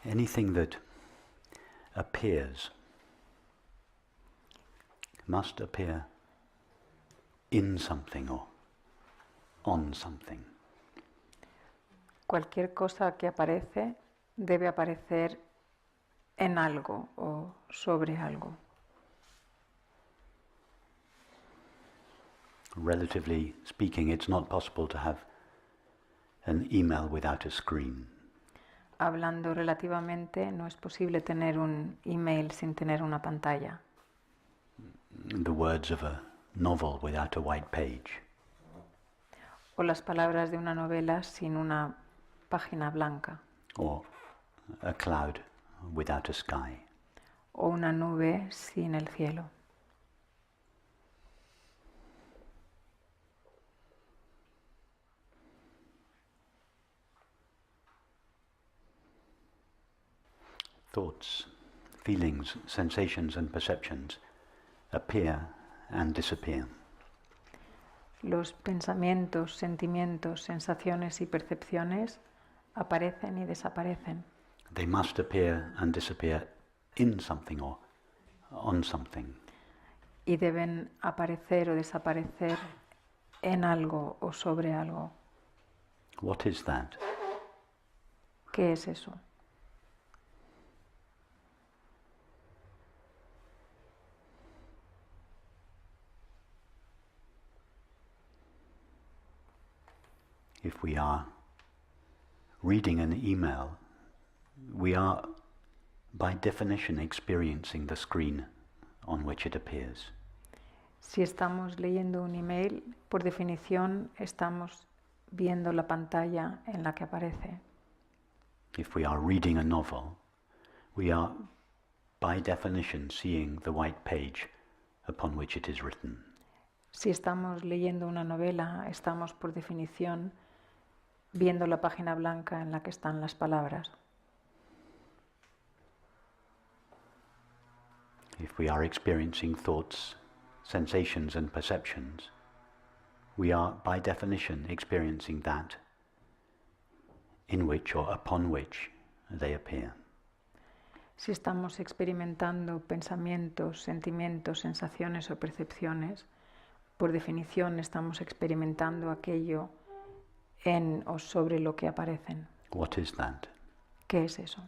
anything that appears must appear in something or on something. Cualquier cosa que aparece debe aparecer en algo o sobre algo. Relatively speaking, it's not possible to have an email without a screen. Hablando relativamente, no es posible tener un email sin tener una pantalla. The words of a novel without a white page. O las palabras de una novela sin una página blanca. Or a cloud without a sky. O una nube sin el cielo. Thoughts, feelings, sensations and perceptions appear and disappear. Los pensamientos, sentimientos, sensaciones y percepciones aparecen y desaparecen. They must appear and disappear in something or on something. Y deben aparecer o desaparecer en algo o sobre algo. What is that? ¿Qué es eso? If we are reading an email, we are by definition experiencing the screen on which it appears. Si estamos leyendo un email, por definición estamos viendo la pantalla en la que aparece. If we are reading a novel, we are by definition seeing the white page upon which it is written. Si estamos leyendo una novela, estamos por definición viendo la página blanca en la que están las palabras. If we are experiencing thoughts, sensations and perceptions, we are by definition experiencing that in which or upon which they appear. Si estamos experimentando pensamientos, sentimientos, sensaciones o percepciones, por definición estamos experimentando aquello en o sobre lo que aparecen. What is that? ¿Qué es eso?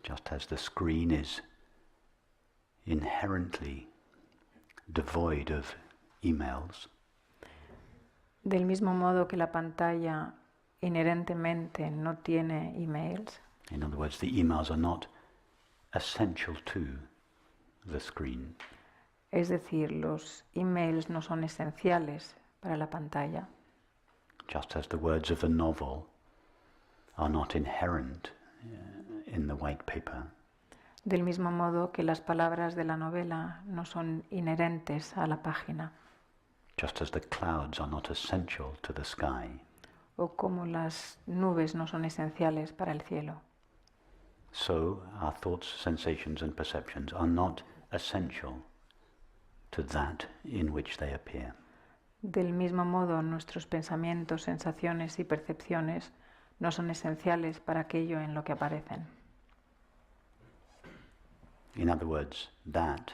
Just as the screen is inherently devoid of emails, Del mismo modo que la pantalla inherentemente no tiene emails, in other words, the emails are not essential to the screen. es decir, los emails no son esenciales para la pantalla, Just as the words of the novel are not inherent in the white paper. del mismo modo que las palabras de la novela no son inherentes a la página, Just as the clouds are not essential to the sky. o como las nubes no son esenciales para el cielo. So our thoughts, sensations and perceptions are not essential to that in which they appear. Del mismo modo, nuestros pensamientos, sensaciones y percepciones no son esenciales para aquello en lo que aparecen. In other words, that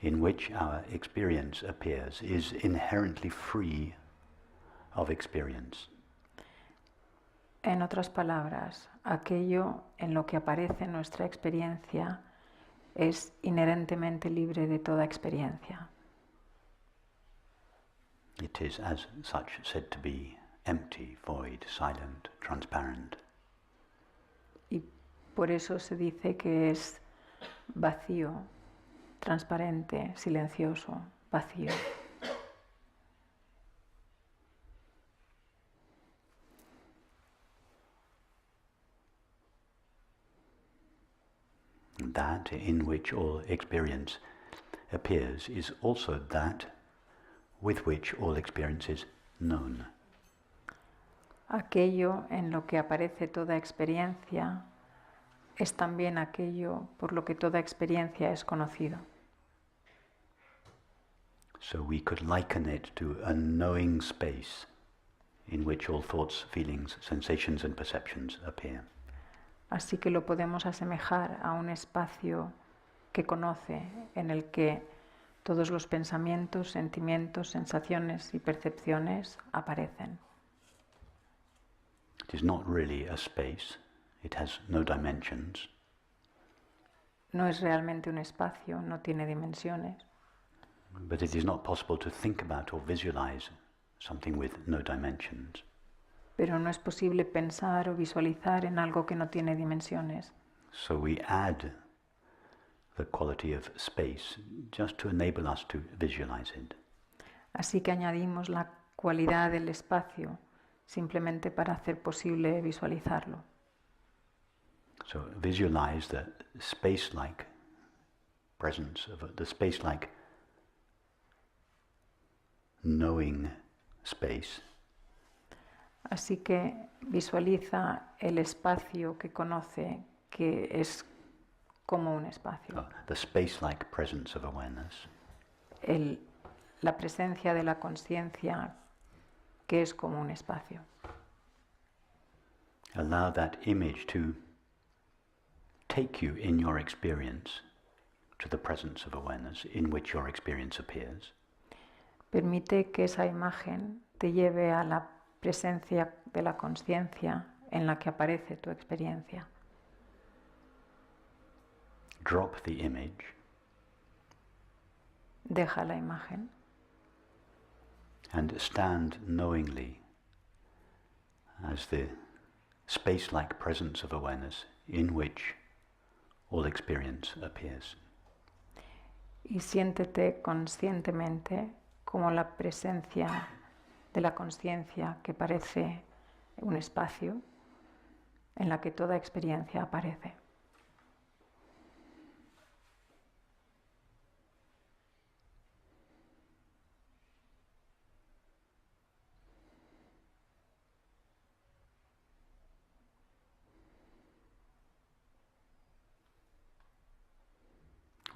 in which our experience appears is inherently free of experience. En otras palabras, aquello en lo que aparece nuestra experiencia es inherentemente libre de toda experiencia. It is as such said to be empty, void, silent, transparent. Y por eso se dice que es vacío, transparente, silencioso, vacío. That in which all experience appears is also that with which all experience is known. Aquello en lo que aparece toda experiencia es también aquello por lo que toda experiencia es conocido. So we could liken it to a knowing space in which all thoughts, feelings, sensations and perceptions appear. Así que lo podemos asemejar a un espacio que conoce, en el que todos los pensamientos, sentimientos, sensaciones y percepciones aparecen. It is not really a space, it has no dimensions. No es realmente un espacio, no tiene dimensiones. But it is not possible to think about or visualize something with no dimensions. Pero no es posible pensar o visualizar en algo que no tiene dimensiones. So we add the quality of space just to enable us to visualize it. Así que añadimos la cualidad del espacio simplemente para hacer posible visualizarlo. So visualize the space-like presence of the space-like knowing space. Así que visualiza el espacio que conoce, que es como un espacio. The space-like presence of awareness. La presencia de la consciencia que es como un espacio. Allow that image to take you in your experience to the presence of awareness in which your experience appears. Permite que esa imagen te lleve a la presencia de la consciencia en la que aparece tu experiencia. Drop the image. Deja la imagen. And stand knowingly as the space-like presence of awareness in which all experience appears. Y siéntete conscientemente como la presencia de la consciencia que parece un espacio en la que toda experiencia aparece.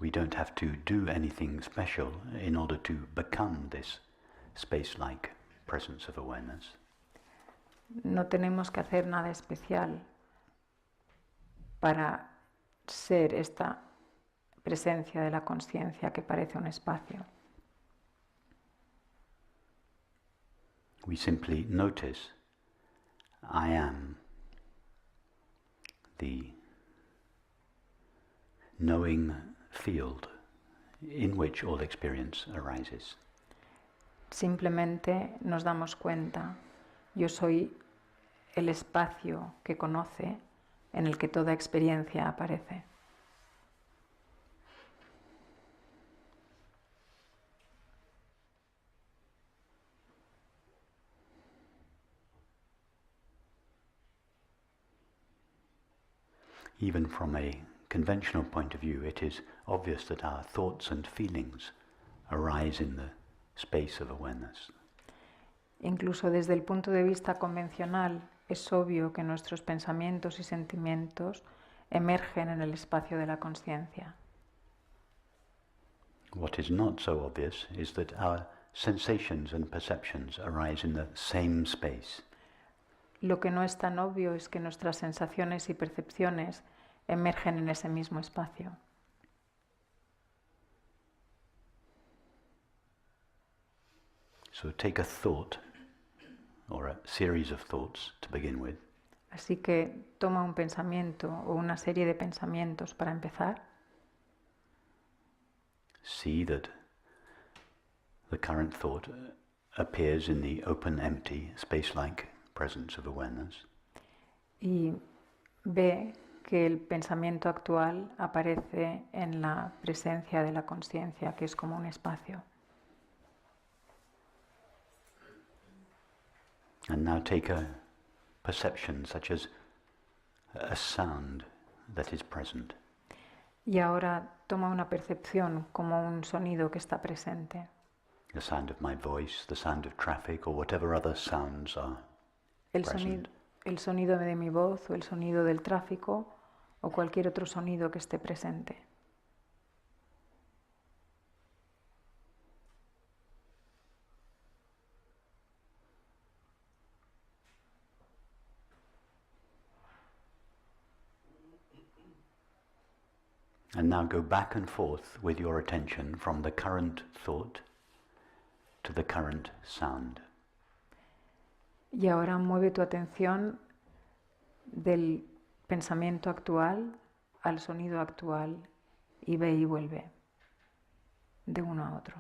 We don't have to do anything special in order to become this space-like presence of awareness. No tenemos que hacer nada especial para ser esta presencia de la consciencia que parece un espacio. We simply notice, I am the knowing field in which all experience arises. Simplemente nos damos cuenta, yo soy el espacio que conoce en el que toda experiencia aparece. Even from a conventional point of view, it is obvious that our thoughts and feelings arise in the space of awareness. Incluso desde el punto de vista convencional, es obvio que nuestros pensamientos y sentimientos emergen en el espacio de la consciencia. What is not so obvious is that our sensations and perceptions arise in the same space. Lo que no es tan obvio es que nuestras sensaciones y percepciones emergen en ese mismo espacio. So take a thought, or a series of thoughts to begin with. Así que toma un pensamiento o una serie de pensamientos para empezar. See that the current thought appears in the open, empty, space-like presence of awareness. Y ve que el pensamiento actual aparece en la presencia de la consciencia, que es como un espacio. And now take a perception such as a sound that is present. Y ahora toma una percepción como un sonido que está presente. The sound of my voice, the sound of traffic, or whatever other sounds are present. El sonido de mi voz o el sonido del tráfico o cualquier otro sonido que esté presente. And now go back and forth with your attention from the current thought to the current sound. Y ahora mueve tu atención del pensamiento actual al sonido actual y ve y vuelve de uno a otro.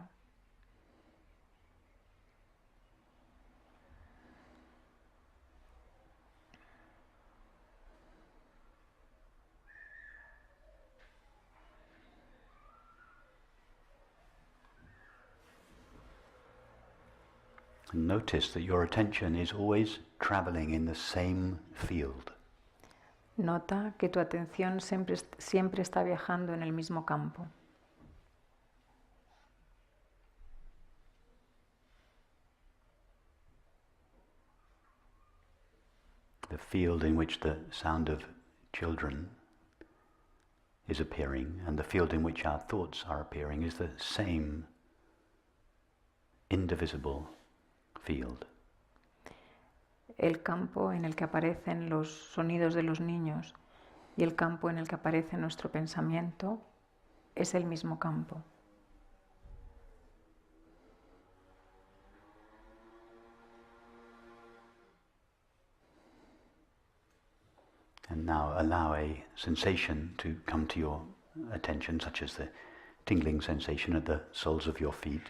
And notice that your attention is always traveling in the same field. Nota que tu atención siempre está viajando en el mismo campo. The field in which the sound of children is appearing and the field in which our thoughts are appearing is the same indivisible field. El campo en el que aparecen los sonidos de los niños y el campo en el que aparece nuestro pensamiento es el mismo campo. And now allow a sensation to come to your attention, such as the tingling sensation at the soles of your feet.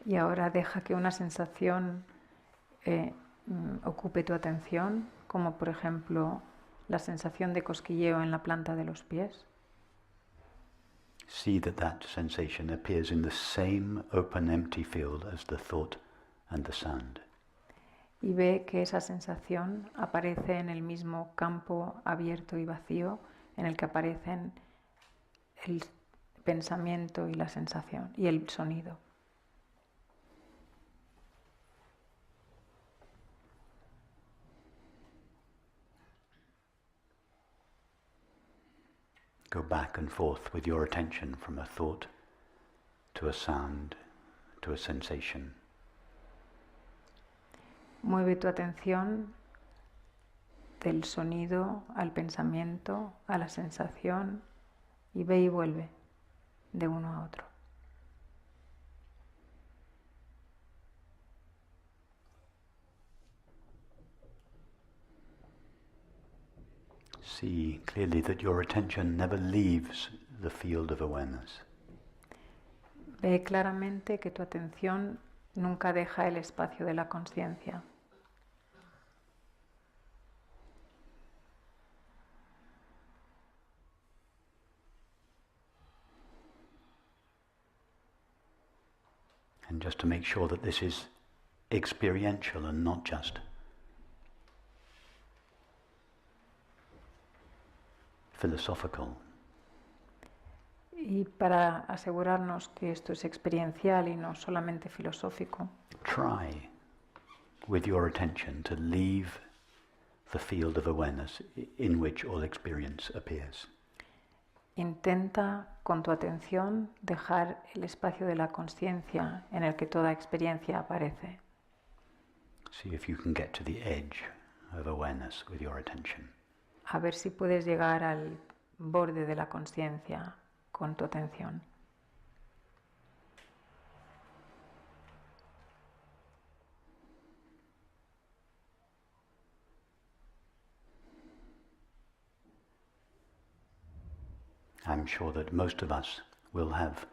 Y ahora deja que una sensación ocupe tu atención, como por ejemplo la sensación de cosquilleo en la planta de los pies. See that sensation appears in the same open, empty field as the thought and the sound. Y ve que esa sensación aparece en el mismo campo abierto y vacío en el que aparecen el pensamiento y la sensación y el sonido. Go back and forth with your attention from a thought to a sound to a sensation. Mueve tu atención del sonido al pensamiento, a la sensación y ve y vuelve de uno a otro. See clearly that your attention never leaves the field of awareness. Ve claramente que tu atención nunca deja el espacio de la consciencia. And just to make sure that this is experiential and not just philosophical. Y para asegurarnos que esto es experiencial y no solamente filosófico, Try with your attention to leave the field of awareness in which all experience appears. intenta con tu atención dejar el espacio de la consciencia en el que toda experiencia aparece. See if you can get to the edge of awareness with your attention. A ver si puedes llegar al borde de la consciencia con tu atención. I'm sure that most of us will have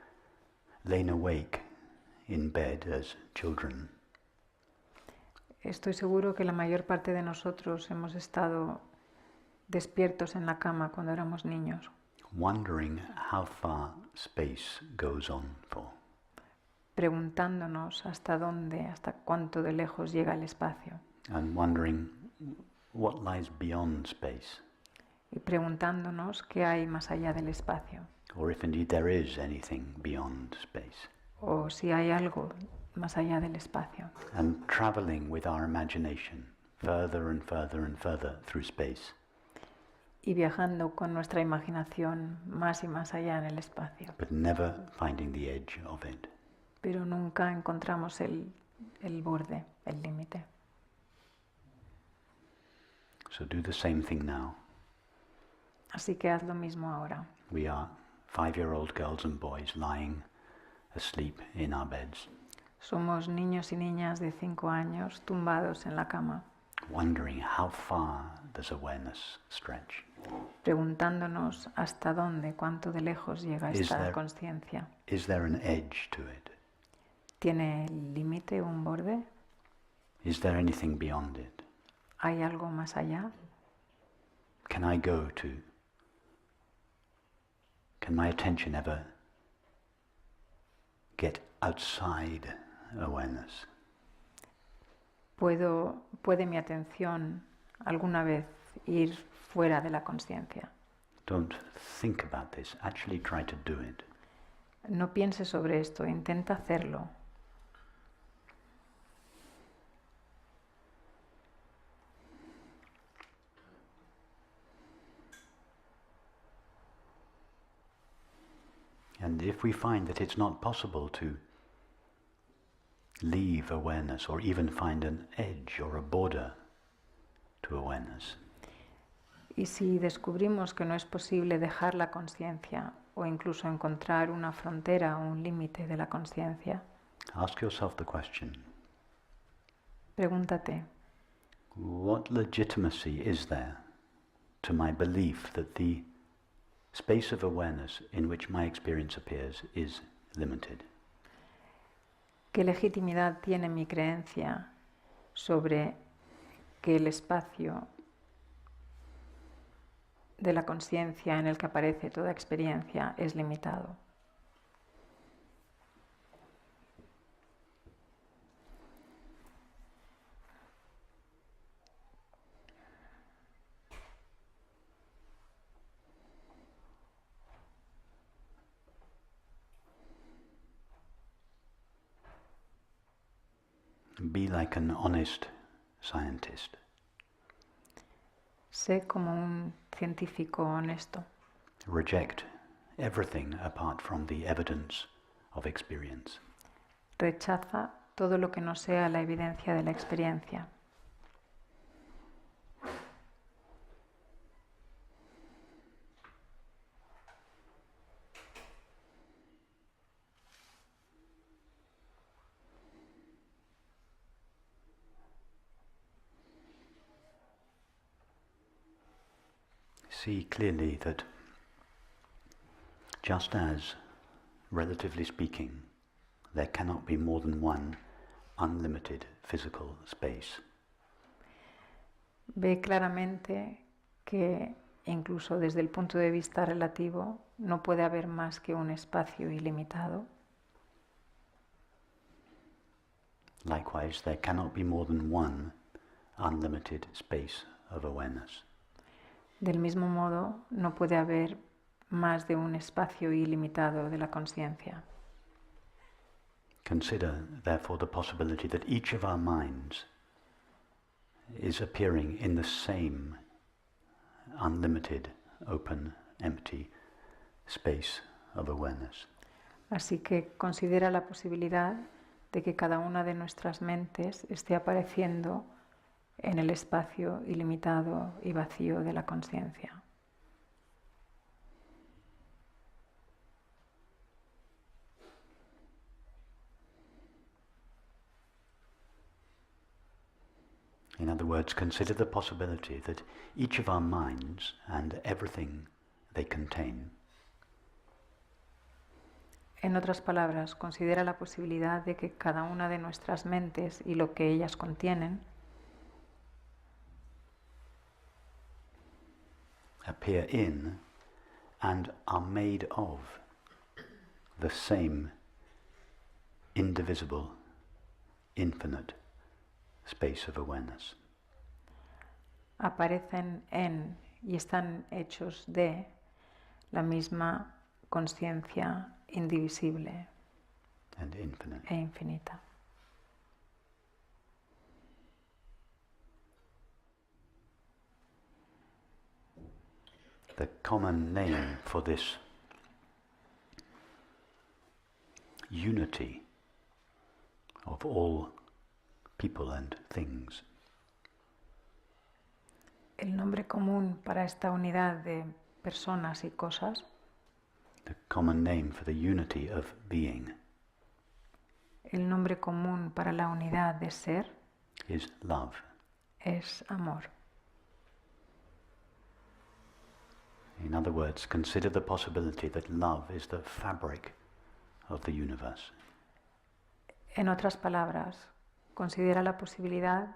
lain awake in bed as children, Estoy seguro que la mayor parte de nosotros hemos estado despiertos en la cama cuando éramos niños, wondering how far space goes on for. preguntándonos hasta dónde, hasta cuánto de lejos llega el espacio, And wondering what lies beyond space, y preguntándonos qué hay más allá del espacio, or if indeed there is anything beyond space. o si hay algo más allá del espacio. And traveling with our imagination further and further and further through space. Y viajando con nuestra imaginación más y más allá en el espacio, But never finding the edge of it. pero nunca encontramos el borde, el límite. So do the same thing now. Así que haz lo mismo ahora. We are 5-year-old girls and boys lying asleep in our beds, Somos niños y niñas de 5 años tumbados en la cama, wondering how far does awareness stretch. preguntándonos hasta dónde, cuánto de lejos llega Is esta there- conciencia. Is there an edge to it? ¿Tiene límite, un borde? Is there anything beyond it? ¿Hay algo más allá? Can my attention ever get outside awareness? ¿Puede mi atención alguna vez ir fuera de la conciencia? Don't think about this. Actually try to do it. No pienses sobre esto, intenta hacerlo. And if we find that it's not possible to leave awareness or even find an edge or a border to awareness, Y si descubrimos que no es posible dejar la conciencia o incluso encontrar una frontera o un límite de la conciencia, ask yourself the question, pregúntate, what legitimacy is there to my belief that the space of awareness in which my experience appears is limited? ¿qué legitimidad tiene mi creencia sobre que el espacio de la conciencia en el que aparece toda experiencia es limitado? Be like an honest scientist. Sé como un científico honesto. Reject everything apart from the evidence of experience. Rechaza todo lo que no sea la evidencia de la experiencia. See clearly that just as, relatively speaking, there cannot be more than one unlimited physical space, Ve claramente que incluso desde el punto de vista relativo no puede haber más que un espacio ilimitado. likewise there cannot be more than one unlimited space of awareness. Del mismo modo, no puede haber más de un espacio ilimitado de la conciencia. Consider, therefore, the possibility that each of our minds is appearing in the same unlimited, open, empty space of awareness. Así que considera la posibilidad de que cada una de nuestras mentes esté apareciendo en el espacio ilimitado y vacío de la conciencia. In other words, consider the possibility that each of our minds and everything they contain En otras palabras, considera la posibilidad de que cada una de nuestras mentes y lo que ellas contienen appear in and are made of the same indivisible, infinite space of awareness. aparecen en y están hechos de la misma conciencia indivisible And infinite. e infinita. The common name for this unity of all people and things El nombre común para esta unidad de personas y cosas, the common name for the unity of being el nombre común para la unidad de ser is love. es amor. In other words, consider the possibility that love is the fabric of the universe. En otras palabras, considera la posibilidad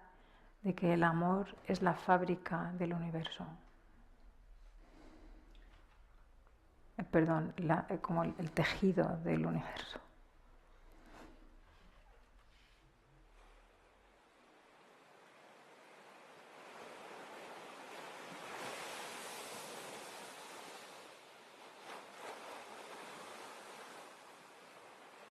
de que el amor es la fábrica del universo. Perdón, como el tejido del universo.